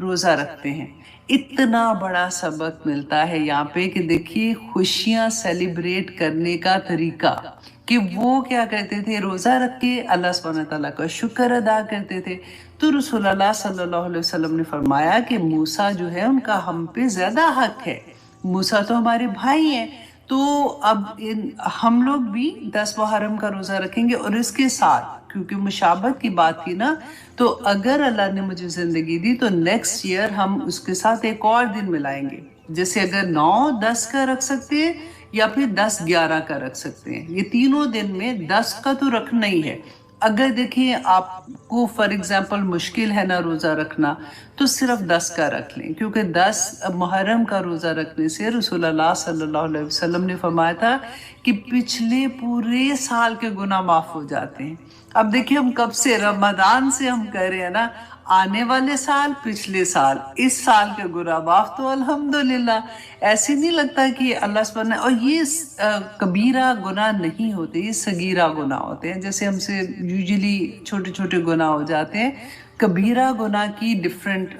روزہ رکھتے ہیں. اتنا بڑا سبق ملتا ہے یہاں پہ کہ دیکھیے خوشیاں سیلیبریٹ کرنے کا طریقہ، کہ وہ کیا کرتے تھے، روزہ رکھ کے اللہ سبحانہ تعالیٰ کا شکر ادا کرتے تھے. تو رسول اللہ صلی اللہ علیہ وسلم نے فرمایا کہ موسیٰ جو ہے ان کا ہم پہ زیادہ حق ہے، موسیٰ تو ہمارے بھائی ہیں. تو اب ہم لوگ بھی 10 محرم کا روزہ رکھیں گے. اور اس کے ساتھ کیونکہ مشابہت کی بات کی نا، تو اگر اللہ نے مجھے زندگی دی تو نیکسٹ ایئر ہم اس کے ساتھ ایک اور دن ملائیں گے. جیسے اگر 9-10 کا رکھ سکتے ہیں یا پھر 10-11 کا رکھ سکتے ہیں. یہ تینوں دن میں 10 کا تو رکھنا ہی ہے. اگر دیکھیں آپ کو فار ایگزامپل مشکل ہے نا روزہ رکھنا، تو صرف 10 کا رکھ لیں، کیونکہ 10 محرم کا روزہ رکھنے سے رسول اللہ صلی اللہ علیہ وسلم نے فرمایا تھا کہ پچھلے پورے سال کے گناہ معاف ہو جاتے ہیں. اب دیکھیں ہم کب سے، رمضان سے ہم کہہ رہے ہیں نا، آنے والے سال، پچھلے سال، اس سال کے گناہ معاف، تو الحمدللہ. ایسے نہیں لگتا کہ اللہ سبحانہ، اور یہ کبیرہ گناہ نہیں ہوتے، یہ صغیرہ گناہ ہوتے ہیں. جیسے ہم سے یوزلی چھوٹے چھوٹے گناہ ہو جاتے ہیں، کبیرہ گناہ کی ڈیفرنٹ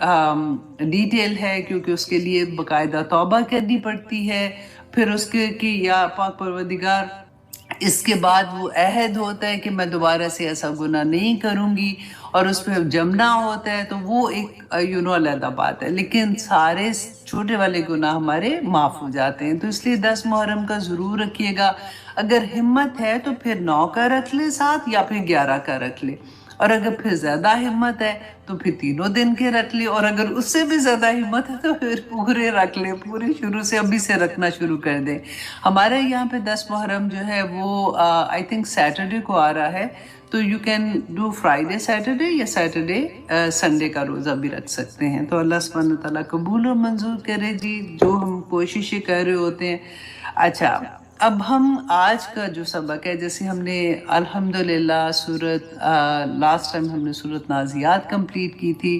ڈیٹیل ہے، کیونکہ اس کے لیے باقاعدہ توبہ کرنی پڑتی ہے. پھر اس کے کہ یا پاک پروردگار، اس کے بعد وہ عہد ہوتا ہے کہ میں دوبارہ سے ایسا گناہ نہیں کروں گی، اور اس پہ جمنا ہوتا ہے، تو وہ ایک علیحدہ بات ہے. لیکن سارے چھوٹے والے گناہ ہمارے معاف ہو جاتے ہیں. تو اس لیے 10 محرم کا ضرور رکھیے گا. اگر ہمت ہے تو پھر 9 کا رکھ لے ساتھ، یا پھر 11 کا رکھ لے. اور اگر پھر زیادہ ہمت ہے تو پھر تینوں دن کے رکھ لے. اور اگر اس سے بھی زیادہ ہمت ہے تو پھر پورے رکھ لے، پورے شروع سے ابھی سے رکھنا شروع کر دیں. ہمارے یہاں پہ 10 محرم جو ہے وہ آئی تھنک سیٹرڈے کو آ رہا ہے، تو you can do Friday Saturday, یا سیٹرڈے سنڈے کا روزہ بھی رکھ سکتے ہیں. تو اللہ سبحانہ تعالیٰ قبول و منظور کرے جی جو ہم کوششیں کر رہے ہوتے ہیں. اچھا، اب ہم آج کا جو سبق ہے، جیسے ہم نے الحمدللہ لاسٹ ٹائم ہم نے سورت نازیات کمپلیٹ کی تھی،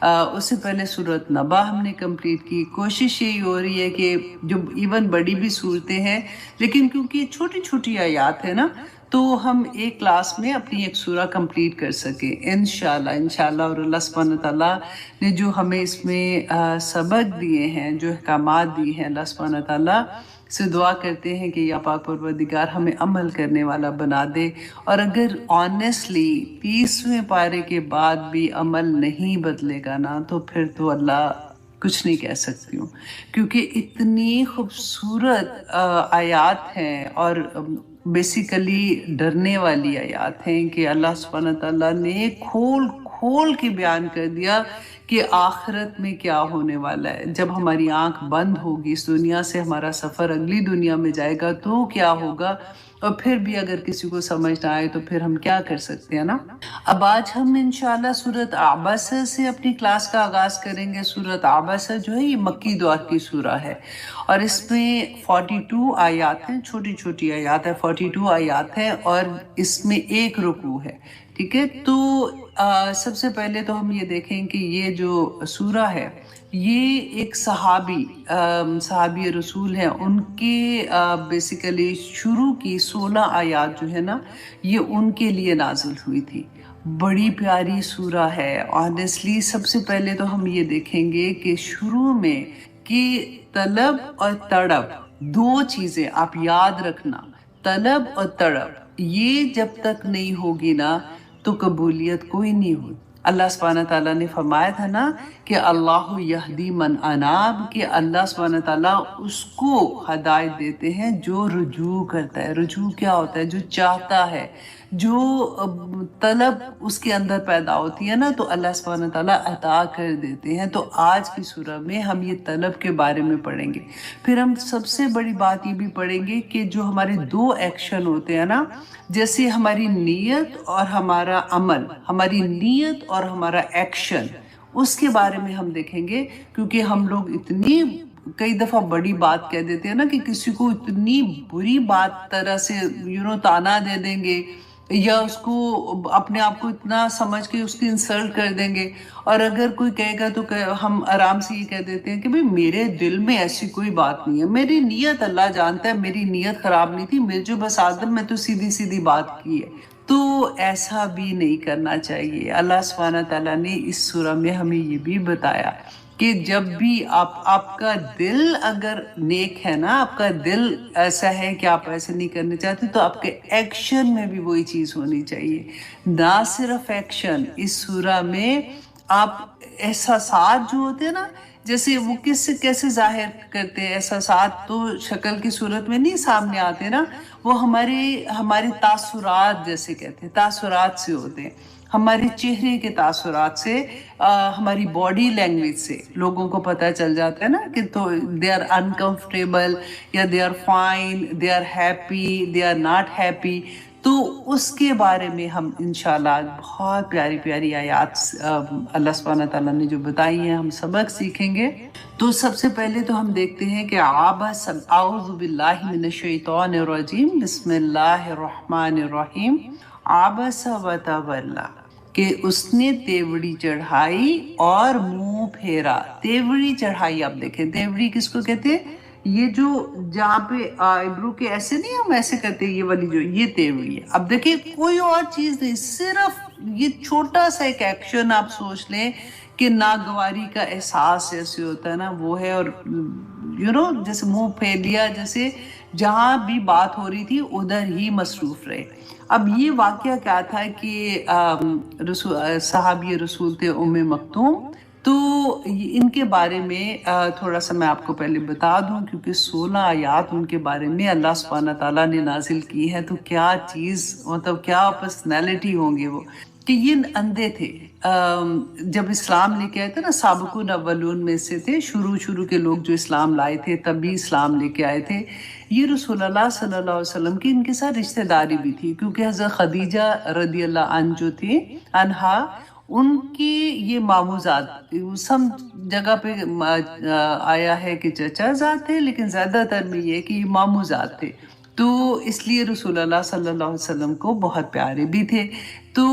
اس سے پہلے سورت نبا ہم نے کمپلیٹ کی. کوشش یہی ہو رہی ہے کہ جو ایون بڑی بھی صورتیں ہیں، لیکن کیونکہ یہ چھوٹی چھوٹی آیات ہیں نا، تو ہم ایک کلاس میں اپنی ایک سورہ کمپلیٹ کر سکیں انشاءاللہ. اور اللہ سبحانہ تعالیٰ نے جو ہمیں اس میں سبق دیے ہیں، جو احکامات دیے ہیں، اللہ سبحانہ تعالیٰ سے دعا کرتے ہیں کہ یا پاک پروردگار ہمیں عمل کرنے والا بنا دے. اور اگر آنیسٹلی 30ویں پارے کے بعد بھی عمل نہیں بدلے گا نا، تو پھر تو اللہ کچھ نہیں کہہ سکتی ہوں، کیونکہ اتنی خوبصورت آیات ہیں اور بیسیکلی ڈرنے والی آیات ہیں کہ اللہ سبحانہ تعالیٰ نے کھول کھول کے بیان کر دیا کہ آخرت میں کیا ہونے والا ہے. جب ہماری آنکھ بند ہوگی اس دنیا سے، ہمارا سفر اگلی دنیا میں جائے گا تو کیا ہوگا. اور پھر بھی اگر کسی کو سمجھ نہ آئے تو پھر ہم کیا کر سکتے ہیں نا. اب آج ہم انشاءاللہ سورت عبسہ سے اپنی کلاس کا آغاز کریں گے. سورت عبسہ جو ہے یہ مکی دور کی سورہ ہے، اور اس میں 42 آیات ہیں، چھوٹی چھوٹی آیات ہیں، 42 آیات ہیں، اور اس میں ایک رکوع ہے. ٹھیک ہے، تو سب سے پہلے تو ہم یہ دیکھیں کہ یہ جو سورہ ہے یہ ایک صحابی رسول ہیں، ان کے بیسیکلی شروع کی 16 آیات جو ہے نا، یہ ان کے لیے نازل ہوئی تھی. بڑی پیاری سورہ ہے. آنیسٹلی سب سے پہلے تو ہم یہ دیکھیں گے کہ شروع میں کہ طلب اور تڑپ، دو چیزیں آپ یاد رکھنا، طلب اور تڑپ، یہ جب تک نہیں ہوگی نا تو قبولیت کوئی نہیں ہوگی. اللہ سبحانہ تعالیٰ نے فرمایا تھا نا کہ اللہ یہدی من اناب، کہ اللہ سبحانہ تعالیٰ اس کو ہدایت دیتے ہیں جو رجوع کرتا ہے. رجوع کیا ہوتا ہے؟ جو چاہتا ہے، جو طلب اس کے اندر پیدا ہوتی ہے نا، تو اللہ سبحانہ تعالیٰ عطا کر دیتے ہیں. تو آج کی سورہ میں ہم یہ طلب کے بارے میں پڑھیں گے. پھر ہم سب سے بڑی بات یہ بھی پڑھیں گے کہ جو ہمارے 2 ایکشن ہوتے ہیں نا، جیسے ہماری نیت اور ہمارا عمل، ہماری نیت اور ہمارا ایکشن، اس کے بارے میں ہم دیکھیں گے. کیونکہ ہم لوگ کئی دفعہ بڑی بات کہہ دیتے ہیں نا، کہ کسی کو اتنی بری بات طرح سے تانا دے دیں گے، یا اس کو اپنے آپ کو اتنا سمجھ کے اس کی انسلٹ کر دیں گے. اور اگر کوئی کہے گا تو ہم آرام سے یہ کہہ دیتے ہیں کہ بھئی میرے دل میں ایسی کوئی بات نہیں ہے، میری نیت اللہ جانتا ہے، میری نیت خراب نہیں تھی، میرے جو بس آدم میں تو سیدھی سیدھی بات کی ہے. تو ایسا بھی نہیں کرنا چاہیے۔ اللہ سبحانہ تعالیٰ نے اس سورہ میں ہمیں یہ بھی بتایا کہ جب بھی آپ کا دل اگر نیک ہے نا، آپ کا دل ایسا ہے کہ آپ ایسے نہیں کرنا چاہتے، تو آپ کے ایکشن میں بھی وہی چیز ہونی چاہیے۔ نہ صرف ایکشن، اس سورہ میں آپ احساسات جو ہوتے ہیں نا، جیسے وہ کیسے ظاہر کرتے ہیں، احساسات تو شکل کی صورت میں نہیں سامنے آتے نا، وہ ہمارے تاثرات جیسے کہتے ہیں، تاثرات سے ہوتے ہیں، ہمارے چہرے کے تاثرات سے، ہماری باڈی لینگویج سے لوگوں کو پتہ چل جاتا ہے نا کہ تو دے آر انکمفرٹیبل یا they are fine, they are happy, they are not happy. تو اس کے بارے میں ہم انشاءاللہ بہت پیاری پیاری آیات اللہ سبحانہ تعالیٰ نے جو بتائی ہیں ہم سبق سیکھیں گے۔ تو سب سے پہلے تو ہم دیکھتے ہیں کہ اعوذ باللہ من الشیطان الرجیم، بسم اللہ الرحمن الرحیم۔ عبس وتولی، کہ اس نے تیوڑی چڑھائی اور منہ پھیرا۔ تیوڑی چڑھائی، آپ دیکھیں تیوڑی کس کو کہتے ہیں؟ یہ جو جہاں پہ آئیبرو کے ایسے نہیں ہم ایسے کرتے، یہ والی جو یہ تیوڑی ہے۔ اب دیکھیں کوئی اور چیز نہیں، صرف یہ چھوٹا سا ایک ایکشن آپ سوچ لیں کہ ناگواری کا احساس جیسے ہوتا ہے نا وہ ہے، اور جیسے منہ پھیر لیا، جیسے جہاں بھی بات ہو رہی تھی ادھر ہی مصروف رہے۔ اب یہ واقعہ کیا تھا کہ صحابی رسول تھے ام مکتوم، تو ان کے بارے میں تھوڑا سا میں آپ کو پہلے بتا دوں، کیونکہ 16 آیات ان کے بارے میں اللہ سبحانہ تعالیٰ نے نازل کی ہے، تو کیا چیز، مطلب کیا پرسنالٹی ہوں گے وہ، کہ یہ اندھے تھے۔ جب اسلام لے کے آئے تھے نا، سابقون اولون میں سے تھے، شروع کے لوگ جو اسلام لائے تھے، تبھی اسلام لے کے آئے تھے۔ یہ رسول اللہ صلی اللہ علیہ وسلم کی ان کے ساتھ رشتہ داری بھی تھی، کیونکہ حضرت خدیجہ رضی اللہ عنہ جو تھی عنہا، ان کی یہ ماموزاد، سب جگہ پہ آیا ہے کہ چچا زاد تھے، لیکن زیادہ تر میں یہ کہ یہ ماموزاد تھے، تو اس لیے رسول اللہ صلی اللہ علیہ وسلم کو بہت پیارے بھی تھے۔ تو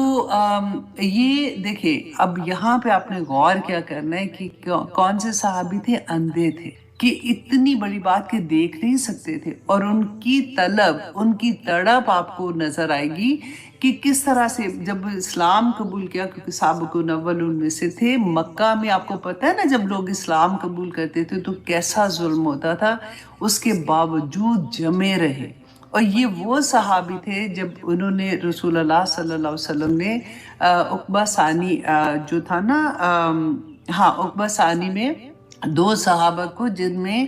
یہ دیکھیں، اب یہاں پہ آپ نے غور کیا کرنا ہے کہ کون سے صحابی تھے؟ اندھے تھے، کہ اتنی بڑی بات کہ دیکھ نہیں سکتے تھے، اور ان کی طلب، ان کی تڑپ آپ کو نظر آئے گی کہ کس طرح سے جب اسلام قبول کیا، کیونکہ سابقون اولون میں سے تھے۔ مکہ میں آپ کو پتہ ہے نا، جب لوگ اسلام قبول کرتے تھے تو کیسا ظلم ہوتا تھا، اس کے باوجود جمے رہے۔ اور یہ وہ صحابی تھے جب انہوں نے رسول اللہ صلی اللہ علیہ وسلم نے عقبہ ثانی جو تھا نا، عقبہ ثانی میں 2 صحابہ کو، جن میں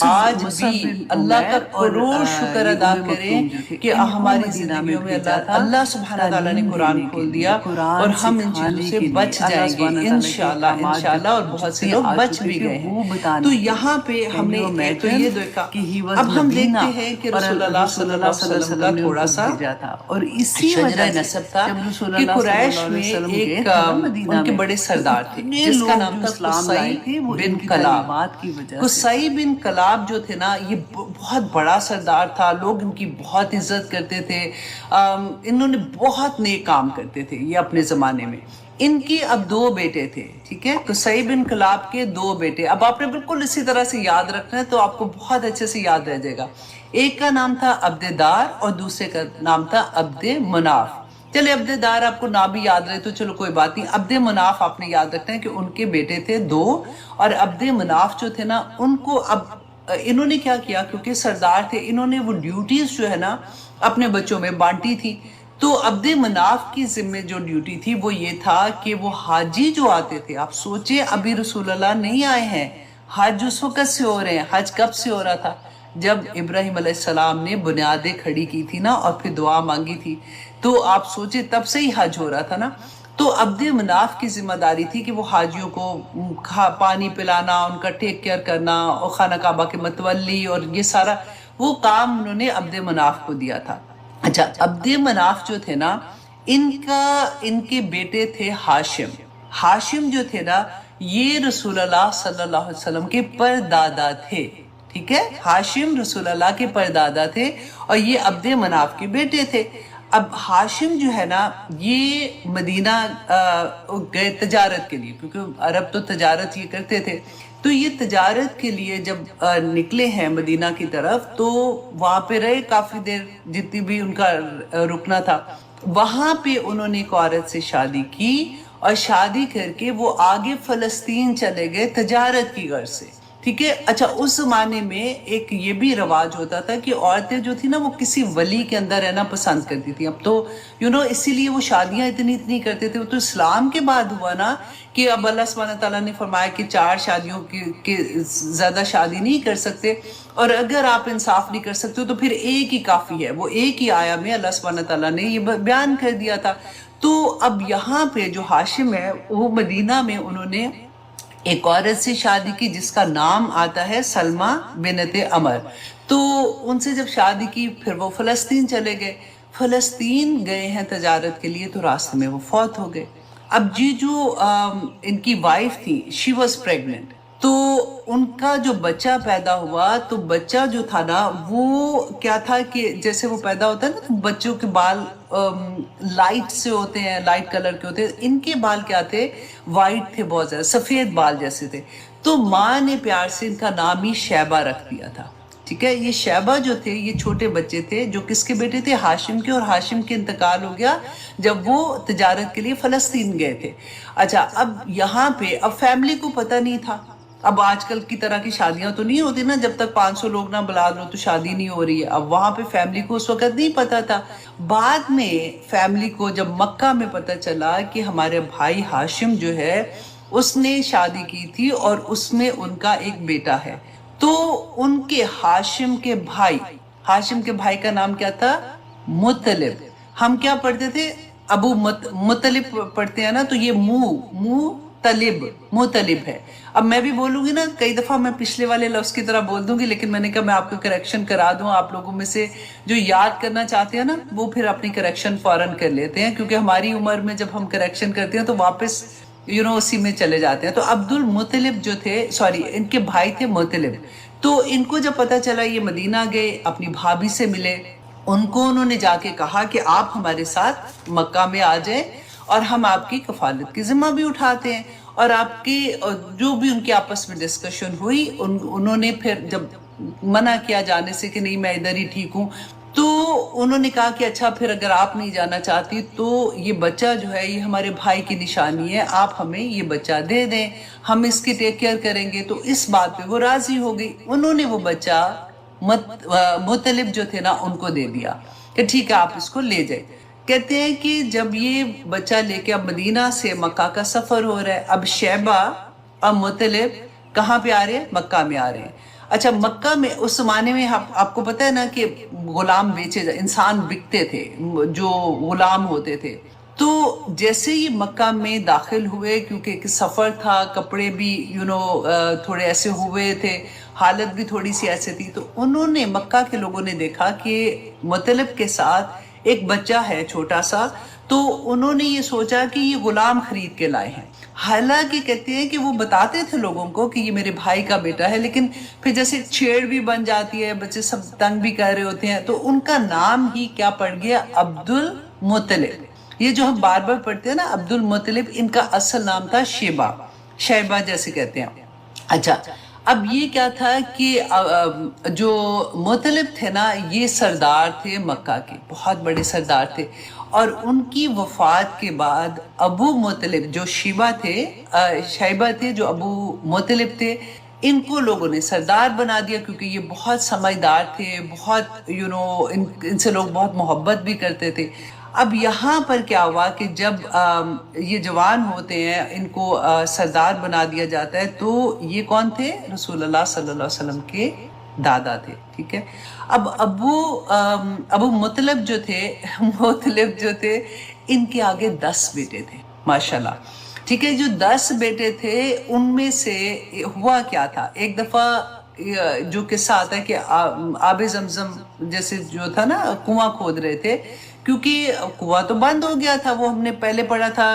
آج بھی اللہ کا کروڑ شکر ادا کریں کہ ہماری زندگیوں میں اللہ سبحانہ تعالیٰ نے قرآن کھول دیا، اور ہم ان چیزوں سے بچ جائیں گے انشاءاللہ، اور بہت سے لوگ بچ بھی گئے ہیں۔ تو یہاں پہ ہم نے تو یہ دیکھا، اب ہم دیکھتے ہیں کہ رسول اللہ صلی اللہ علیہ وسلم کا تھوڑا سا اور اسی وجہ نسب تھا کہ قریش میں ایک ان کے بڑے سردار تھے جس کا نام تھا قصی بن کلاب۔ قصی بن کلاب جو تھے نا، یہ بہت بڑا سردار تھا، لوگ ان کی بہت عزت کرتے تھے، انہوں نے بہت نیک کام کرتے تھے یہ اپنے زمانے میں۔ ان کی اب 2 بیٹے تھے، ٹھیک ہے، قصی بن کلاب کے 2 بیٹے۔ اب آپ نے بالکل اسی طرح سے یاد رکھنا ہے تو آپ کو بہت اچھے سے یاد رہ جائے گا۔ ایک کا نام تھا عبد دار اور دوسرے کا نام تھا عبد مناف۔ چلے عبد دار آپ کو نہ بھی یاد رہے تو چلو کوئی بات نہیں، عبد مناف آپ نے یاد رکھنا ہے کہ ان کے بیٹے تھے 2، اور عبد مناف جو تھے نا، ان کو اب انہوں نے کیا کیا، کیونکہ سردار تھے، انہوں نے وہ ڈیوٹیز جو ہے نا اپنے بچوں میں بانٹی تھی۔ تو عبد مناف کی ذمہ جو ڈیوٹی تھی وہ یہ تھا کہ وہ حاجی جو آتے تھے، آپ سوچیں ابھی رسول اللہ نہیں آئے ہیں، حج اس وقت سے ہو رہے ہیں۔ حج کب سے ہو رہا تھا؟ جب ابراہیم علیہ السلام نے بنیادیں کھڑی کی تھی نا، اور پھر دعا مانگی تھی، تو آپ سوچیں تب سے ہی حج ہو رہا تھا نا۔ تو عبد مناف کی ذمہ داری تھی کہ وہ حاجیوں کو پانی پلانا، ان کا ٹیک کیئر کرنا، اور خانہ کعبہ کے متولی، اور یہ سارا وہ کام انہوں نے عبد مناف کو دیا تھا۔ اچھا، عبد مناف جو تھے نا، ان کے بیٹے تھے ہاشم۔ ہاشم جو تھے نا، یہ رسول اللہ صلی اللہ علیہ وسلم کے پردادا تھے، ٹھیک ہے، ہاشم رسول اللہ کے پردادا تھے، اور یہ عبد مناف کے بیٹے تھے۔ اب ہاشم جو ہے نا، یہ مدینہ گئے تجارت کے لیے، کیونکہ عرب تو تجارت یہ کرتے تھے، تو یہ تجارت کے لیے جب نکلے ہیں مدینہ کی طرف، تو وہاں پہ رہے کافی دیر، جتنی بھی ان کا رکنا تھا۔ وہاں پہ انہوں نے ایک عورت سے شادی کی اور شادی کر کے وہ آگے فلسطین چلے گئے تجارت کی غرض سے، ٹھیک ہے۔ اچھا اس زمانے میں ایک یہ بھی رواج ہوتا تھا کہ عورتیں جو تھی نا وہ کسی ولی کے اندر رہنا پسند کرتی تھی۔ اب تو اسی لیے وہ شادیاں اتنی کرتے تھے۔ وہ تو اسلام کے بعد ہوا نا کہ اب اللہ سبحانہ تعالیٰ نے فرمایا کہ 4 شادیوں کے زیادہ شادی نہیں کر سکتے، اور اگر آپ انصاف نہیں کر سکتے تو پھر ایک ہی کافی ہے۔ وہ ایک ہی آیا میں اللہ سبحانہ تعالیٰ نے یہ بیان کر دیا تھا۔ تو اب یہاں پہ جو ہاشم ہے وہ مدینہ میں انہوں نے ایک عورت سے شادی کی جس کا نام آتا ہے سلمہ بنت عمر۔ تو ان سے جب شادی کی پھر وہ فلسطین چلے گئے۔ فلسطین گئے ہیں تجارت کے لیے تو راستے میں وہ فوت ہو گئے۔ اب جو ان کی وائف تھی شی واز پریگننٹ، تو ان کا جو بچہ پیدا ہوا تو بچہ جو تھا نا وہ کیا تھا کہ جیسے وہ پیدا ہوتا ہے نا تو بچوں کے بال لائٹ سے ہوتے ہیں، لائٹ کلر کے ہوتے ہیں، ان کے بال کیا تھے؟ وائٹ تھے، بہت زیادہ سفید بال جیسے تھے۔ تو ماں نے پیار سے ان کا نام ہی شیبہ رکھ دیا تھا، ٹھیک ہے۔ یہ شیبہ جو تھے یہ چھوٹے بچے تھے جو کس کے بیٹے تھے؟ ہاشم کے، اور ہاشم کے انتقال ہو گیا جب وہ تجارت کے لیے فلسطین گئے تھے۔ اچھا اب یہاں پہ اب فیملی کو پتہ نہیں تھا، اب آج کل کی طرح کی شادیاں تو نہیں ہوتی نا، جب تک 500 لوگ نہ بلا لو تو شادی نہیں ہو رہی ہے۔ اب وہاں پہ فیملی کو اس وقت نہیں پتا تھا۔ بعد میں فیملی کو جب مکہ میں پتا چلا کہ ہمارے بھائی ہاشم جو ہے اس نے شادی کی تھی اور اس میں ان کا ایک بیٹا ہے، تو ان کے ہاشم کے بھائی کا نام کیا تھا؟ مطلب۔ ہم کیا پڑھتے تھے؟ ابو مطلب پڑھتے ہیں نا، تو یہ مطلب ہے۔ اب میں بھی بولوں گی نا کئی دفعہ میں پچھلے والے لفظ کی طرح بول دوں گی، لیکن میں نے کہا میں آپ کو کریکشن کرا دوں۔ آپ لوگوں میں سے جو یاد کرنا چاہتے ہیں نا وہ پھر اپنی کریکشن فوراً کر لیتے ہیں، کیونکہ ہماری عمر میں جب ہم کریکشن کرتے ہیں تو واپس اسی میں چلے جاتے ہیں۔ تو عبد المطلب جو تھے، ان کے بھائی تھے مطلب۔ تو ان کو جب پتا چلا یہ مدینہ گئے، اپنی بھابھی سے ملے، انہوں نے جا کے کہا کہ آپ ہمارے ساتھ مکہ میں آ جائیں اور ہم آپ کی کفالت کی ذمہ بھی اٹھاتے ہیں۔ اور آپ کی جو بھی ان کی آپس میں ڈسکشن ہوئی، انہوں نے پھر جب منع کیا جانے سے کہ نہیں میں ادھر ہی ٹھیک ہوں، تو انہوں نے کہا کہ اچھا پھر اگر آپ نہیں جانا چاہتی تو یہ بچہ جو ہے یہ ہمارے بھائی کی نشانی ہے، آپ ہمیں یہ بچہ دے دیں، ہم اس کی ٹیک کیئر کریں گے۔ تو اس بات پہ وہ راضی ہو گئی، انہوں نے وہ بچہ مطلب جو تھے نا ان کو دے دیا کہ ٹھیک ہے آپ اس کو لے جائیں۔ کہتے ہیں کہ جب یہ بچہ لے کے اب مدینہ سے مکہ کا سفر ہو رہا ہے، اب شیبہ اور مطلب کہاں پہ آ رہے ہیں؟ مکہ میں آ رہے ہیں۔ اچھا مکہ میں اس زمانے میں آپ کو پتہ ہے نا کہ غلام انسان بکتے تھے، جو غلام ہوتے تھے۔ تو جیسے ہی مکہ میں داخل ہوئے، کیونکہ ایک سفر تھا، کپڑے بھی تھوڑے ایسے ہوئے تھے، حالت بھی تھوڑی سی ایسے تھی، تو انہوں نے مکہ کے لوگوں نے دیکھا کہ مطلب کے ساتھ ایک بچہ ہے چھوٹا سا، تو انہوں نے یہ سوچا کہ یہ غلام خرید کے لائے ہیں۔ حالانکہ کہتے ہیں کہ وہ بتاتے تھے لوگوں کو کہ یہ میرے بھائی کا بیٹا ہے، لیکن پھر جیسے چھیڑ بھی بن جاتی ہے، بچے سب تنگ بھی کر رہے ہوتے ہیں، تو ان کا نام ہی کیا پڑ گیا؟ عبد المطلب۔ یہ جو ہم بار بار پڑھتے ہیں نا عبد المطلب، ان کا اصل نام تھا شیبہ جیسے کہتے ہیں۔ اچھا اب یہ کیا تھا کہ جو مطلب تھے نا یہ سردار تھے مکہ کے، بہت بڑے سردار تھے، اور ان کی وفات کے بعد ابو مطلب جو شیبہ تھے جو ابو مطلب تھے، ان کو لوگوں نے سردار بنا دیا، کیونکہ یہ بہت سمجھدار تھے، بہت ان سے لوگ بہت محبت بھی کرتے تھے۔ اب یہاں پر کیا ہوا کہ جب یہ جوان ہوتے ہیں ان کو سردار بنا دیا جاتا ہے، تو یہ کون تھے؟ رسول اللہ صلی اللہ علیہ وسلم کے دادا تھے، ٹھیک ہے۔ اب ابو مطلب جو تھے ان کے آگے 10 بیٹے تھے، ماشاءاللہ، ٹھیک ہے۔ جو 10 بیٹے تھے ان میں سے ہوا کیا تھا، ایک دفعہ جو قصہ آتا ہے کہ آب زمزم جیسے جو تھا نا کنواں کھود رہے تھے، کیونکہ کنواں تو بند ہو گیا تھا، وہ ہم نے پہلے پڑھا تھا،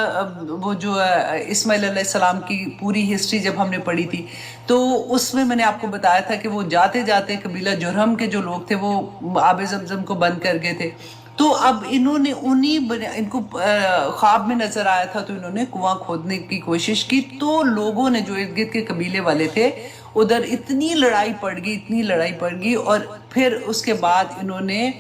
وہ جو اسماعیل علیہ السلام کی پوری ہسٹری جب ہم نے پڑھی تھی تو اس میں نے آپ کو بتایا تھا کہ وہ جاتے جاتے قبیلہ جرہم کے جو لوگ تھے وہ آب زمزم کو بند کر گئے تھے۔ تو اب ان کو خواب میں نظر آیا تھا، تو انہوں نے کنواں کھودنے کی کوشش کی، تو لوگوں نے جو ارد گرد کے قبیلے والے تھے ادھر اتنی لڑائی پڑ گئی، اور پھر اس کے بعد انہوں نے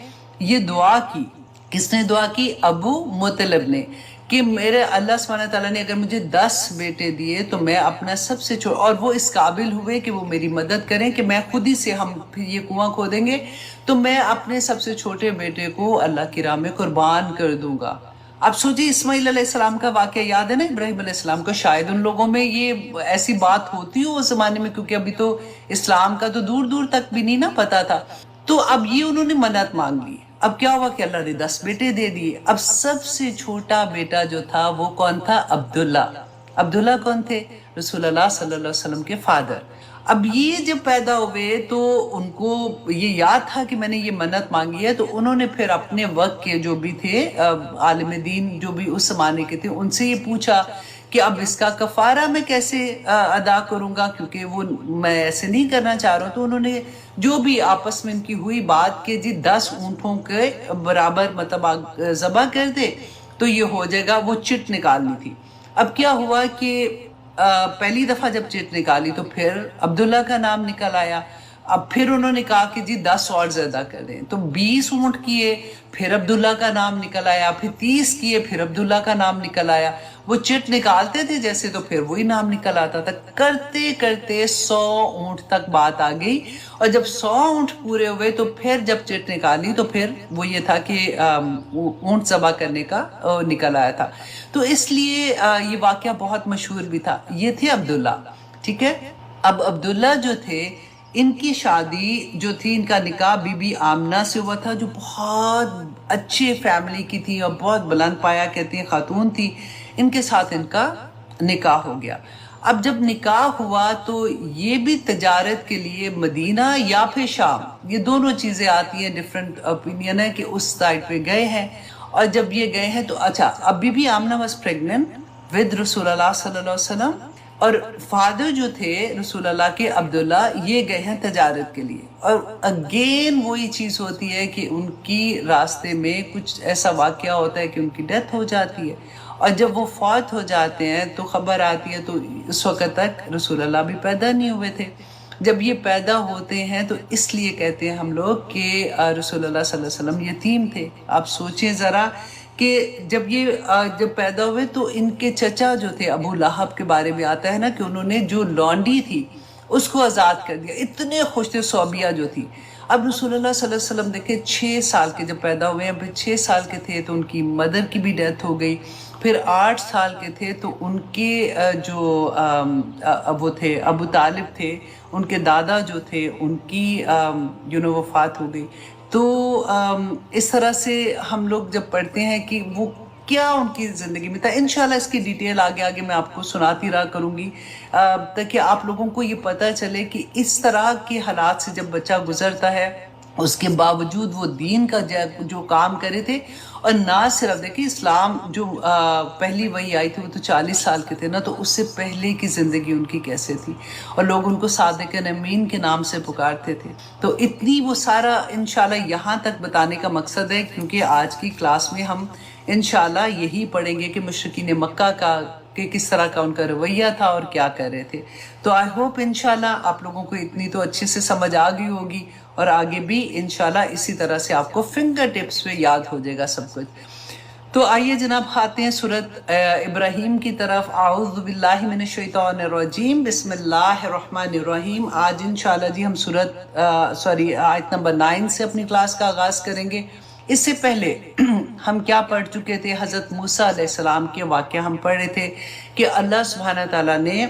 یہ دعا کی کس نے دعا کی؟ ابو مطلب نے، کہ میرے اللہ سبحانہ تعالیٰ نے اگر مجھے 10 بیٹے دیے تو میں اپنا سب سے چھوٹا، اور وہ اس قابل ہوئے کہ وہ میری مدد کریں کہ میں خود ہی سے، ہم پھر یہ کنواں کھودیں گے تو میں اپنے سب سے چھوٹے بیٹے کو اللہ کی راہ میں قربان کر دوں گا۔ اب سوچیے اسماعیل علیہ السلام کا واقعہ یاد ہے نا، ابراہیم علیہ السلام کا، شاید ان لوگوں میں یہ ایسی بات ہوتی ہو اس زمانے میں، کیونکہ ابھی تو اسلام کا تو دور دور تک بھی نہیں نا پتا تھا۔ تو اب یہ انہوں نے منت مانگ لی، اب کیا ہوا کہ اللہ نے 10 بیٹے دے دیے۔ اب سب سے چھوٹا بیٹا جو تھا وہ کون تھا؟ عبداللہ۔ عبداللہ کون تھے؟ رسول اللہ صلی اللہ علیہ وسلم کے فادر۔ اب یہ جب پیدا ہوئے تو ان کو یہ یاد تھا کہ میں نے یہ منت مانگی ہے، تو انہوں نے پھر اپنے وقت کے جو بھی تھے عالم دین جو بھی اس زمانے کے تھے ان سے یہ پوچھا کہ اب اس کا کفارہ میں کیسے ادا کروں گا، کیونکہ وہ میں ایسے نہیں کرنا چاہ رہا ہوں۔ تو انہوں نے جو بھی آپس میں ان کی ہوئی بات کہ جی 10 اونٹوں کے برابر مطلب ذبح کر دے تو یہ ہو جائے گا، وہ چٹ نکالنی تھی۔ اب کیا ہوا کہ پہلی دفعہ جب چٹ نکالی تو پھر عبداللہ کا نام نکل آیا۔ اب پھر انہوں نے کہا کہ جی 10 اور زیادہ کر دیں، تو 20 اونٹ کیے، پھر عبداللہ کا نام نکل آیا، پھر 30 کیے، پھر عبداللہ کا نام نکل آیا۔ وہ چٹ نکالتے تھے جیسے تو پھر وہی نام نکل آتا تھا، کرتے کرتے 100 اونٹ تک بات آ گئی۔ اور جب 100 اونٹ پورے ہوئے تو پھر جب چٹ نکالی تو پھر وہ یہ تھا کہ اونٹ ذبح کرنے کا نکل آیا تھا۔ تو اس لیے یہ واقعہ بہت مشہور بھی تھا۔ یہ تھے عبداللہ، ٹھیک ہے۔ اب عبداللہ جو تھے، ان کی شادی جو تھی، ان کا نکاح بی بی آمنہ سے ہوا تھا، جو بہت اچھے فیملی کی تھی اور بہت بلند پایا کہتے ہیں خاتون تھی۔ ان کے ساتھ ان کا نکاح ہو گیا۔ اب جب نکاح ہوا تو یہ بھی تجارت کے لیے مدینہ یا پھر شام، یہ دونوں چیزیں آتی ہیں، ڈیفرنٹ اوپینین ہے کہ اس سائٹ پہ گئے ہیں۔ اور جب یہ گئے ہیں تو اچھا، اب بی بی آمنہ واز پریگننٹ ود رسول اللہ صلی اللہ علیہ وسلم، اور فادر جو تھے رسول اللہ کے عبداللہ، یہ گئے ہیں تجارت کے لیے۔ اور اگین وہی چیز ہوتی ہے کہ ان کی راستے میں کچھ ایسا واقعہ ہوتا ہے کہ ان کی ڈیتھ ہو جاتی ہے، اور جب وہ فوت ہو جاتے ہیں تو خبر آتی ہے، تو اس وقت تک رسول اللہ بھی پیدا نہیں ہوئے تھے۔ جب یہ پیدا ہوتے ہیں تو اس لیے کہتے ہیں ہم لوگ کہ رسول اللہ صلی اللہ علیہ وسلم یتیم تھے۔ آپ سوچیں ذرا کہ جب پیدا ہوئے تو ان کے چچا جو تھے ابو لہب کے بارے میں آتا ہے نا کہ انہوں نے جو لونڈی تھی اس کو آزاد کر دیا، اتنے خوش تھے، صوبیہ جو تھی۔ اب رسول اللہ صلی اللہ علیہ وسلم دیکھیں 6 سال کے جب پیدا ہوئے ہیں، پھر 6 سال کے تھے تو ان کی مدر کی بھی ڈیتھ ہو گئی، پھر 8 سال کے تھے تو ان کے جو وہ تھے ابو طالب تھے، ان کے دادا جو تھے ان کی وفات ہو گئی۔ تو اس طرح سے ہم لوگ جب پڑھتے ہیں کہ وہ کیا ان کی زندگی میں تھا، انشاءاللہ اس کی ڈیٹیل آگے میں آپ کو سناتی رہا کروں گی، تاکہ آپ لوگوں کو یہ پتہ چلے کہ اس طرح کے حالات سے جب بچہ گزرتا ہے اس کے باوجود وہ دین کا جو کام کرے تھے۔ اور نہ صرف دیکھیں اسلام جو پہلی وہی آئی تھی وہ تو 40 سال کے تھے نا، تو اس سے پہلے کی زندگی ان کی کیسے تھی، اور لوگ ان کو صادق امین کے نام سے پکارتے تھے۔ تو اتنی وہ سارا انشاءاللہ یہاں تک بتانے کا مقصد ہے، کیونکہ آج کی کلاس میں ہم انشاءاللہ یہی پڑھیں گے کہ مشرکین مکہ کا کہ کس طرح کا ان کا رویہ تھا اور کیا کر رہے تھے۔ تو آئی ہوپ انشاءاللہ آپ لوگوں کو اتنی تو اچھے سے سمجھ آ گئی ہوگی، اور آگے بھی انشاءاللہ اسی طرح سے آپ کو فنگر ٹپس پہ یاد ہو جائے گا سب کچھ۔ تو آئیے جناب آتے ہیں سورۃ ابراہیم کی طرف۔ اعوذ باللہ من الشیطان الرجیم، بسم اللہ الرحمن الرحیم۔ آج انشاءاللہ جی ہم آیت نمبر 9 سے اپنی کلاس کا آغاز کریں گے۔ اس سے پہلے ہم کیا پڑھ چکے تھے؟ حضرت موسیٰ علیہ السلام کے واقعہ ہم پڑھ رہے تھے کہ اللہ سبحانہ تعالیٰ نے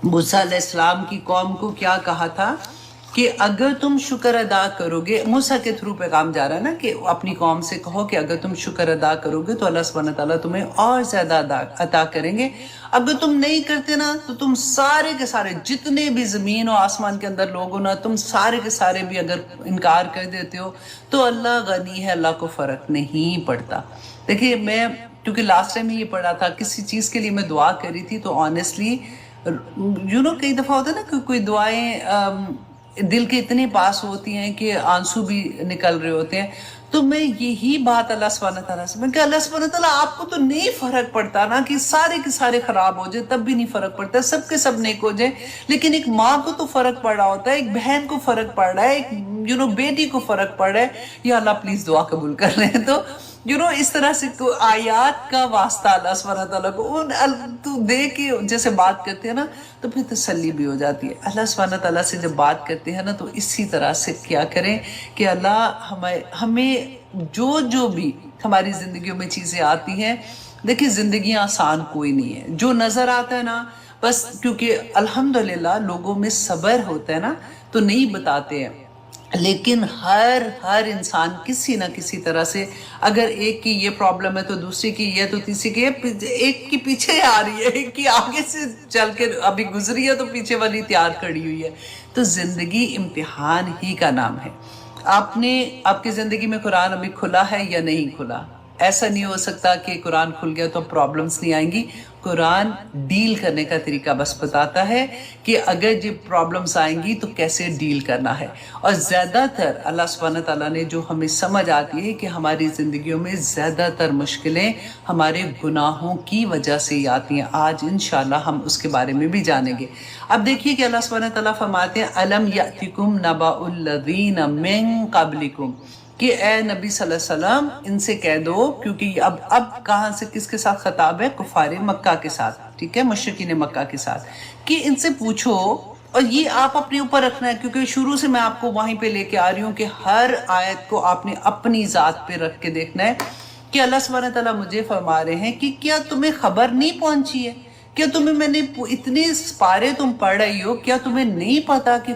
موسیٰ علیہ السلام کی قوم کو کیا کہا تھا کہ اگر تم شکر ادا کرو گے، موسیٰ کے تھرو پیغام جا رہا ہے نا کہ اپنی قوم سے کہو کہ اگر تم شکر ادا کرو گے تو اللہ سبحانہ تعالیٰ تمہیں اور زیادہ عطا کریں گے، اگر تم نہیں کرتے نا تو تم سارے کے سارے جتنے بھی زمین و آسمان کے اندر لوگ ہو نا، تم سارے کے سارے بھی اگر انکار کر دیتے ہو تو اللہ غنی ہے، اللہ کو فرق نہیں پڑتا۔ دیکھیے میں کیونکہ لاسٹ ٹائم یہ پڑھا تھا، کسی چیز کے لیے میں دعا کری تھی تو آنیسٹلی کئی دفعہ ہوتا ہے نا کہ کوئی دعائیں دل کے اتنے پاس ہوتی ہیں کہ آنسو بھی نکل رہے ہوتے ہیں، تو میں یہی بات اللہ سبحانہ تعالیٰ سے میں کہ اللہ سبحانہ تعالیٰ آپ کو تو نہیں فرق پڑتا نا کہ سارے کے سارے خراب ہو جائے، تب بھی نہیں فرق پڑتا، سب کے سب نیک ہو جائے، لیکن ایک ماں کو تو فرق پڑ رہا ہوتا ہے، ایک بہن کو فرق پڑ رہا ہے، ایک بیٹی کو فرق پڑ رہا ہے، یا اللہ پلیز دعا قبول کر لیں۔ تو اس طرح سے آیات کا واسطہ اللہ سبحانہ تعالیٰ کو تو دے کے جیسے بات کرتے ہیں نا تو پھر تسلی بھی ہو جاتی ہے. اللہ سبحانہ تعالیٰ سے جب بات کرتے ہیں نا تو اسی طرح سے کیا کریں کہ اللہ ہمیں جو بھی ہماری زندگیوں میں چیزیں آتی ہیں. دیکھیں زندگیاں آسان کوئی نہیں ہے. جو نظر آتا ہے نا بس کیونکہ الحمدللہ لوگوں میں صبر ہوتا ہے نا تو نہیں بتاتے ہیں، لیکن ہر انسان کسی نہ کسی طرح سے اگر ایک کی یہ پرابلم ہے تو دوسری کی یہ، تو تیسری کی ایک کی پیچھے آ رہی ہے، ایک کی آگے سے چل کے ابھی گزری ہے تو پیچھے والی تیار کھڑی ہوئی ہے. تو زندگی امتحان ہی کا نام ہے. آپ کی زندگی میں قرآن ابھی کھلا ہے یا نہیں کھلا؟ ایسا نہیں ہو سکتا کہ قرآن کھل گیا تو پرابلمز نہیں آئیں گی. قرآن ڈیل کرنے کا طریقہ بس بتاتا ہے کہ اگر جب پرابلمز آئیں گی تو کیسے ڈیل کرنا ہے. اور زیادہ تر اللہ سبحانہ تعالیٰ نے جو ہمیں سمجھ آتی ہے کہ ہماری زندگیوں میں زیادہ تر مشکلیں ہمارے گناہوں کی وجہ سے ہی آتی ہیں. آج انشاءاللہ ہم اس کے بارے میں بھی جانیں گے. اب دیکھیے کہ اللہ سبحانہ تعالیٰ فرماتے ہیں الم یأتکم نبأ الذین من قبلکم، کہ اے نبی صلی اللہ علیہ وسلم ان سے کہہ دو، کیونکہ اب کہاں سے کس کے ساتھ خطاب ہے؟ کفار مکہ کے ساتھ، ٹھیک ہے، مشرکین مکہ کے ساتھ، کہ ان سے پوچھو. اور یہ آپ اپنے اوپر رکھنا ہے کیونکہ شروع سے میں آپ کو وہیں پہ لے کے آ رہی ہوں کہ ہر آیت کو آپ نے اپنی ذات پہ رکھ کے دیکھنا ہے کہ اللہ سبحانہ تعالیٰ مجھے فرما رہے ہیں کہ کیا تمہیں خبر نہیں پہنچی ہے؟ کیا تمہیں میں نے اتنے پارے تم پڑھ رہی ہو، کیا تمہیں نہیں پتا کہ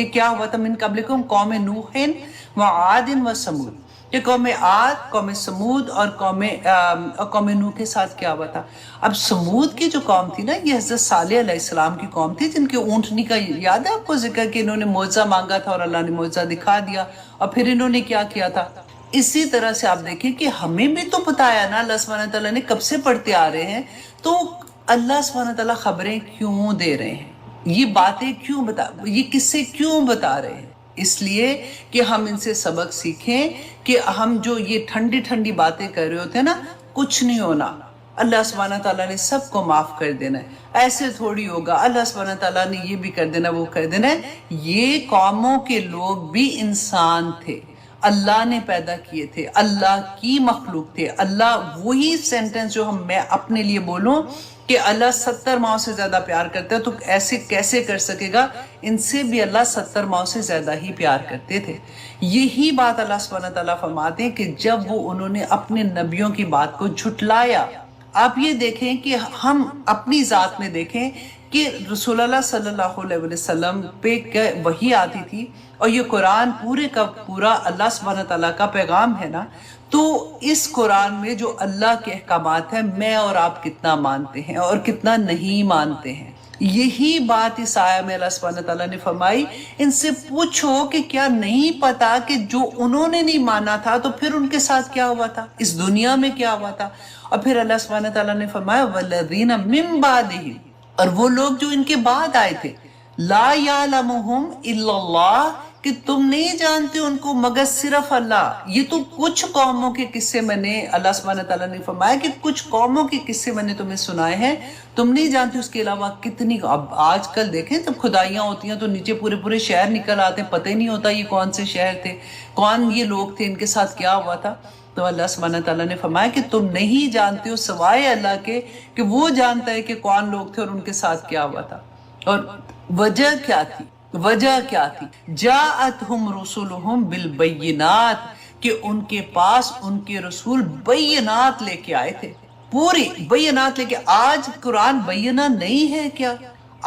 کیا ہوا تھا من قبلکم قوم نوح وعاد وثمود، کہ قوم عاد، قوم سمود اور قوم نوح کے ساتھ کیا ہوا تھا؟ اب سمود کی جو قوم تھی نا یہ حضرت صالح علیہ السلام کی قوم تھی، جن کے اونٹنی کا یاد ہے آپ کو ذکر کہ انہوں نے معجزہ مانگا تھا اور اللہ نے معجزہ دکھا دیا، اور پھر انہوں نے کیا کیا تھا. اسی طرح سے آپ دیکھیں کہ ہمیں بھی تو بتایا نا اللہ سبحانہ تعالیٰ نے، کب سے پڑھتے آ رہے ہیں. تو اللہ سبحانہ تعالیٰ خبریں کیوں دے رہے ہیں؟ یہ باتیں یہ قصے کیوں بتا رہے ہیں؟ اس لیے کہ ہم ان سے سبق سیکھیں کہ ہم جو یہ ٹھنڈی باتیں کر رہے ہوتے ہیں نا، کچھ نہیں ہونا. اللہ سبحانہ تعالیٰ نے سب کو معاف کر دینا ہے. ایسے تھوڑی ہوگا اللہ سبحانہ تعالیٰ نے یہ بھی کر دینا وہ کر دینا ہے. یہ قوموں کے لوگ بھی انسان تھے، اللہ نے پیدا کیے تھے، اللہ کی مخلوق تھے. اللہ وہی سینٹنس جو میں اپنے لیے بولوں کہ اللہ 70 ماؤں سے زیادہ پیار کرتا ہے تو ایسے کیسے کر سکے گا؟ ان سے بھی اللہ 70 ماؤں سے زیادہ ہی پیار کرتے تھے. یہی بات اللہ سبحانہ تعالیٰ فرماتے ہیں کہ جب انہوں نے اپنے نبیوں کی بات کو جھٹلایا. آپ یہ دیکھیں کہ ہم اپنی ذات میں دیکھیں کہ رسول اللہ صلی اللہ علیہ وسلم پہ وحی آتی تھی، اور یہ قرآن پورے کا پورا اللہ سبحانہ تعالیٰ کا پیغام ہے نا. تو اس قرآن میں جو اللہ کے احکامات ہیں میں اور آپ کتنا مانتے ہیں اور کتنا نہیں مانتے ہیں. یہی بات اس آیہ میں اللہ سبحانہ تعالیٰ نے فرمائی ان سے پوچھو کہ کیا نہیں پتا کہ جو انہوں نے نہیں مانا تھا تو پھر ان کے ساتھ کیا ہوا تھا، اس دنیا میں کیا ہوا تھا. اور پھر اللہ سبحانہ تعالیٰ نے فرمایا وَالَّذِينَ مِن بَعْدِهِمْ، اور وہ لوگ جو ان کے بعد آئے تھے، لا یعلمہم الا اللہ، کہ تم نہیں جانتے ان کو مگر صرف اللہ. یہ تو کچھ قوموں کے قصے میں نے اللہ سبحانہ تعالیٰ نے فرمایا کہ کچھ قوموں کے قصے میں نے تمہیں سنائے ہیں، تم نہیں جانتے اس کے علاوہ کتنی. اب آج کل دیکھیں جب خدائیاں ہوتی ہیں تو نیچے پورے شہر نکل آتے ہیں، پتہ ہی نہیں ہوتا یہ کون سے شہر تھے، کون یہ لوگ تھے، ان کے ساتھ کیا ہوا تھا. تو اللہ سبحانہ تعالیٰ نے فرمایا کہ تم نہیں جانتے ہو سوائے اللہ کے، کہ وہ جانتا ہے کہ کون لوگ تھے اور ان کے ساتھ کیا ہوا تھا. اور وجہ کیا تھی؟ جاءتہم رسولہم بالبینات، کہ ان کے پاس ان کے رسول بینات لے کے آئے تھے، پوری بینات لے کے. آج قرآن بینہ نہیں ہے کیا؟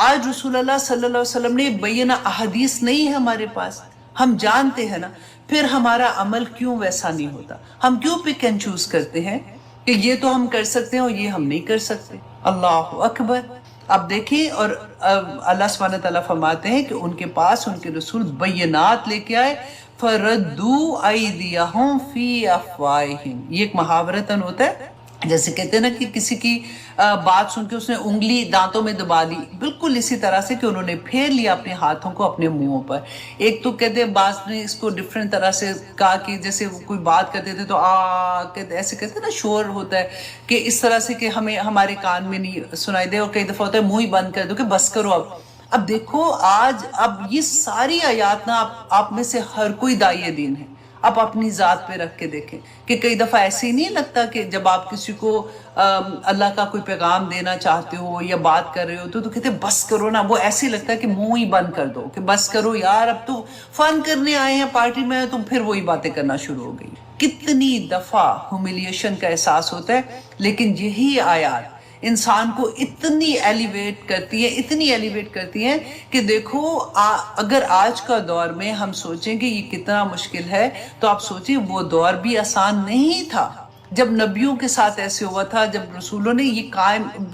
آج رسول اللہ صلی اللہ علیہ وسلم نے بینہ احادیث نہیں ہے ہمارے پاس؟ ہم جانتے ہیں نا، پھر ہمارا عمل کیوں ویسا نہیں ہوتا؟ ہم کیوں پک اینڈ چوز کرتے ہیں کہ یہ تو ہم کر سکتے ہیں اور یہ ہم نہیں کر سکتے؟ اللہ اکبر. اب دیکھیں، اور اللہ سبحانہ تعالیٰ فرماتے ہیں کہ ان کے پاس ان کے رسول بینات لے کے آئے. فَرَدُّوا أَيْدِيَهُمْ فِي أَفْوَاهِهِمْ، یہ ایک محاورتاً ہوتا ہے، جیسے کہتے ہیں نا کہ کسی کی بات سن کے اس نے انگلی دانتوں میں دبا لی، بالکل اسی طرح سے کہ انہوں نے پھیر لیا اپنے ہاتھوں کو اپنے منہوں پر. ایک تو کہتے ہیں بعض نے اس کو ڈیفرنٹ طرح سے کہا کہ جیسے کوئی بات کرتے تھے تو ایسے کہتے ہیں نا شور ہوتا ہے کہ اس طرح سے کہ ہمیں ہمارے کان میں نہیں سنائی دے، اور کئی دفعہ ہوتا ہے منہ ہی بند کر دو کہ بس کرو اب. اب دیکھو اب یہ ساری آیات نا آپ میں سے ہر کوئی داعی دین ہے. آپ اپنی ذات پہ رکھ کے دیکھیں کہ کئی دفعہ ایسے ہی نہیں لگتا کہ جب آپ کسی کو اللہ کا کوئی پیغام دینا چاہتے ہو یا بات کر رہے ہو تو کہتے ہیں بس کرو نا، وہ ایسے ہی لگتا ہے کہ منہ ہی بند کر دو کہ بس کرو یار، اب تو فن کرنے آئے ہیں پارٹی میں، تم پھر وہی باتیں کرنا شروع ہو گئی۔ کتنی دفعہ ہیوملیشن کا احساس ہوتا ہے، لیکن یہی آیات انسان کو اتنی ایلیویٹ کرتی ہیں کہ دیکھو اگر آج کا دور میں ہم سوچیں کہ یہ کتنا مشکل ہے، تو آپ سوچیں وہ دور بھی آسان نہیں تھا جب نبیوں کے ساتھ ایسے ہوا تھا، جب رسولوں نے یہ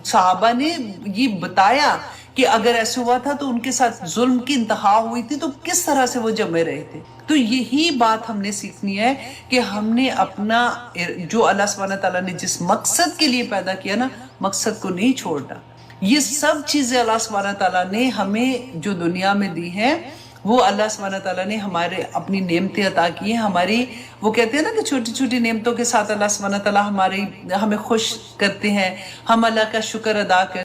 صحابہ نے یہ بتایا کہ اگر ایسے ہوا تھا تو ان کے ساتھ ظلم کی انتہا ہوئی تھی، تو کس طرح سے وہ جمے رہے تھے۔ تو یہی بات ہم نے سیکھنی ہے کہ ہم نے اپنا جو اللہ سبحانہ تعالیٰ نے جس مقصد کے لیے پیدا کیا نا، مقصد کو نہیں چھوڑنا۔ یہ سب چیزیں اللہ سبحانہ تعالیٰ نے ہمیں جو دنیا میں دی ہیں، وہ اللہ سبحانہ تعالیٰ نے ہمارے اپنی نعمتیں عطا کی ہیں۔ ہماری وہ کہتے ہیں نا کہ چھوٹی چھوٹی نعمتوں کے ساتھ اللہ سبحانہ تعالیٰ ہمیں خوش کرتے ہیں، ہم اللہ کا شکر ادا کرتے ہیں۔